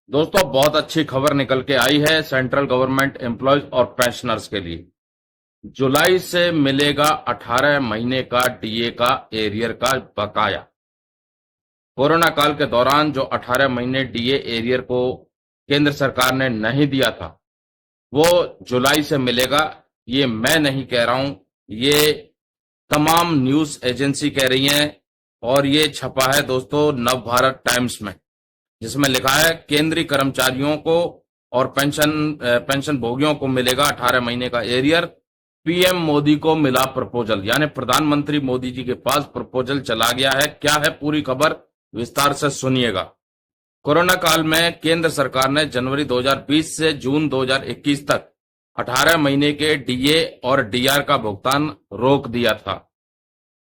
दोस्तों बहुत अच्छी खबर निकल के आई है सेंट्रल गवर्नमेंट एम्प्लॉयज और पेंशनर्स के लिए। जुलाई से मिलेगा 18 महीने का डीए का एरियर का बकाया। कोरोना काल के दौरान जो 18 महीने डीए एरियर को केंद्र सरकार ने नहीं दिया था वो जुलाई से मिलेगा। ये मैं नहीं कह रहा हूं, ये तमाम न्यूज एजेंसी कह रही हैं और ये छपा है दोस्तों नव भारत टाइम्स में, जिसमें लिखा है केंद्रीय कर्मचारियों को और पेंशन भोगियों को मिलेगा 18 महीने का एरियर। पीएम मोदी को मिला प्रपोजल, यानी प्रधानमंत्री मोदी जी के पास प्रपोजल चला गया है। क्या है पूरी खबर, विस्तार से सुनिएगा। कोरोना काल में केंद्र सरकार ने जनवरी 2020 से जून 2021 तक 18 महीने के डीए और डीआर का भुगतान रोक दिया था।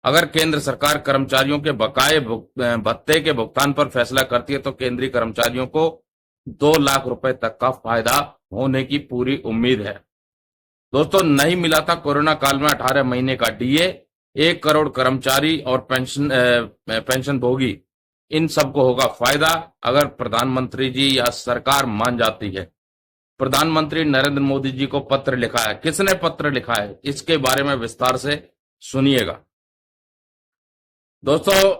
अगर केंद्र सरकार कर्मचारियों के बकाये भत्ते के भुगतान पर फैसला करती है तो केंद्रीय कर्मचारियों को 2 लाख रुपए तक का फायदा होने की पूरी उम्मीद है। दोस्तों नहीं मिला था कोरोना काल में 18 महीने का डीए। 1 करोड़ कर्मचारी और पेंशन भोगी, इन सबको होगा फायदा अगर प्रधानमंत्री जी या सरकार मान जाती है। प्रधानमंत्री नरेंद्र मोदी जी को पत्र लिखा है। किसने पत्र लिखा है इसके बारे में विस्तार से सुनिएगा। दोस्तों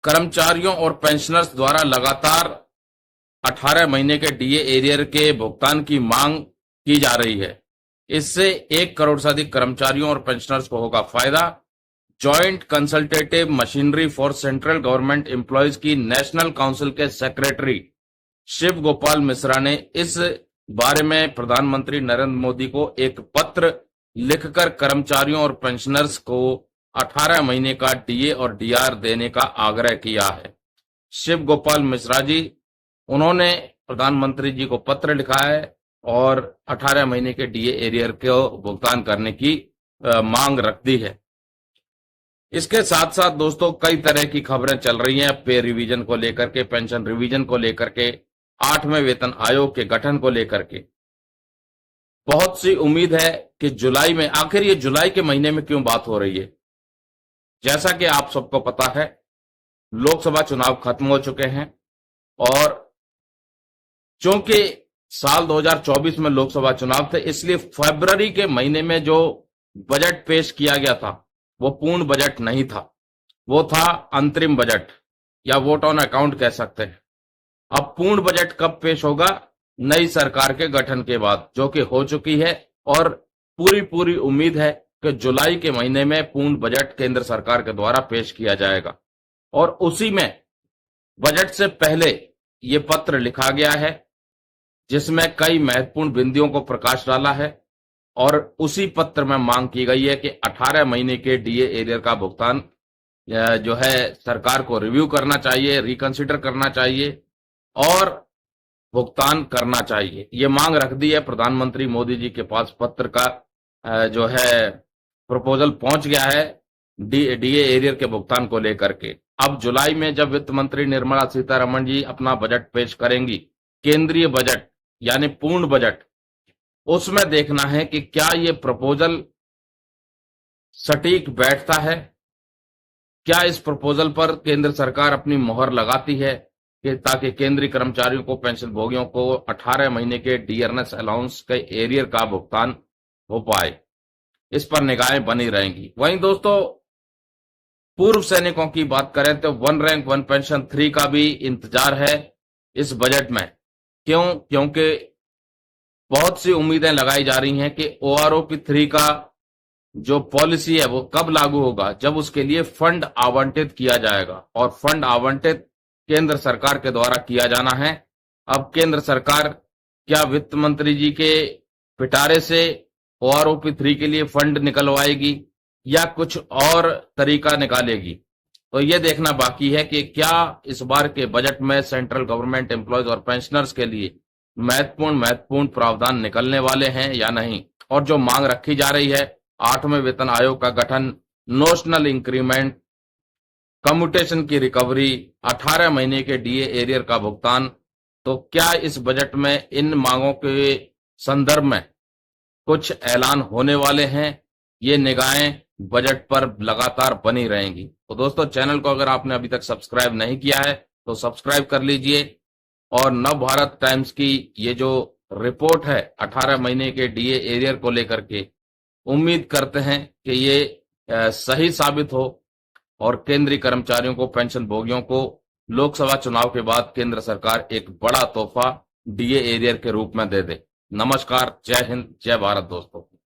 कर्मचारियों और पेंशनर्स द्वारा लगातार 18 महीने के डीए एरियर के भुगतान की मांग की जा रही है। इससे 1 करोड़ से अधिक कर्मचारियों और पेंशनर्स को होगा फायदा। Joint consultative machinery for central government employees की नेशनल काउंसिल के सेक्रेटरी शिव गोपाल मिश्रा ने इस बारे में प्रधानमंत्री नरेंद्र मोदी को एक पत्र लिखकर कर्मचारियों और पेंशनर्स को 18 महीने का डीए और डीआर देने का आग्रह किया है। शिव गोपाल मिश्रा जी, उन्होंने प्रधानमंत्री जी को पत्र लिखा है और 18 महीने के डीए एरियर को भुगतान करने की मांग रख दी है। इसके साथ साथ दोस्तों कई तरह की खबरें चल रही हैं, पे रिवीजन को लेकर के, पेंशन रिवीजन को लेकर के, 8वें वेतन आयोग के गठन को लेकर के। बहुत सी उम्मीद है कि जुलाई में, आखिर ये जुलाई के महीने में क्यों बात हो रही है। जैसा कि आप सबको पता है लोकसभा चुनाव खत्म हो चुके हैं और चूंकि साल 2024 में लोकसभा चुनाव थे, इसलिए फरवरी के महीने में जो बजट पेश किया गया था वो पूर्ण बजट नहीं था, वो था अंतरिम बजट या वोट ऑन अकाउंट कह सकते हैं। अब पूर्ण बजट कब पेश होगा? नई सरकार के गठन के बाद, जो कि हो चुकी है और पूरी उम्मीद है कि जुलाई के महीने में पूर्ण बजट केंद्र सरकार के द्वारा पेश किया जाएगा। और उसी में बजट से पहले ये पत्र लिखा गया है जिसमें कई महत्वपूर्ण बिंदुओं को प्रकाश डाला है और उसी पत्र में मांग की गई है कि 18 महीने के डीए एरियर का भुगतान जो है सरकार को रिव्यू करना चाहिए, रिकंसिडर करना चाहिए और भुगतान करना चाहिए। ये मांग रख दी है। प्रधानमंत्री मोदी जी के पास पत्र का जो है प्रपोजल पहुंच गया है डीए एरियर के भुगतान को लेकर के। अब जुलाई में जब वित्त मंत्री निर्मला सीतारमण जी अपना बजट पेश करेंगी, केंद्रीय बजट यानी पूर्ण बजट, उसमें देखना है कि क्या ये प्रपोजल सटीक बैठता है, क्या इस प्रपोजल पर केंद्र सरकार अपनी मोहर लगाती है कि ताकि केंद्रीय कर्मचारियों को, पेंशन भोगियों को 18 महीने के डियरनेस अलाउंस के एरियर का भुगतान हो पाए। इस पर निगाहें बनी रहेंगी। वहीं दोस्तों पूर्व सैनिकों की बात करें तो 1 रैंक 1 पेंशन 3 का भी इंतजार है इस बजट में। क्यों? क्योंकि बहुत सी उम्मीदें लगाई जा रही हैं कि ओआरओपी 3 का जो पॉलिसी है वो कब लागू होगा, जब उसके लिए फंड आवंटित किया जाएगा और फंड आवंटित केंद्र सरकार के द्वारा किया जाना है। अब केंद्र सरकार क्या वित्त मंत्री जी के पिटारे से ओआरओपी 3 के लिए फंड निकलवाएगी या कुछ और तरीका निकालेगी, तो यह देखना बाकी है कि क्या इस बार के बजट में सेंट्रल गवर्नमेंट एम्प्लॉयज और पेंशनर्स के लिए महत्वपूर्ण प्रावधान निकलने वाले हैं या नहीं। और जो मांग रखी जा रही है 8वें वेतन आयोग का गठन, नोशनल इंक्रीमेंट, कम्यूटेशन की रिकवरी, 18 महीने के डीए एरियर का भुगतान, तो क्या इस बजट में इन मांगों के संदर्भ में कुछ ऐलान होने वाले हैं? ये निगाहें बजट पर लगातार बनी रहेंगी। तो दोस्तों चैनल को अगर आपने अभी तक सब्सक्राइब नहीं किया है तो सब्सक्राइब कर लीजिए और नव भारत टाइम्स की ये जो रिपोर्ट है 18 महीने के डीए एरियर को लेकर के, उम्मीद करते हैं कि ये सही साबित हो और केंद्रीय कर्मचारियों को, पेंशन भोगियों को लोकसभा चुनाव के बाद केंद्र सरकार एक बड़ा तोहफा डीए एरियर के रूप में दे दे। नमस्कार, जय हिंद, जय भारत दोस्तों।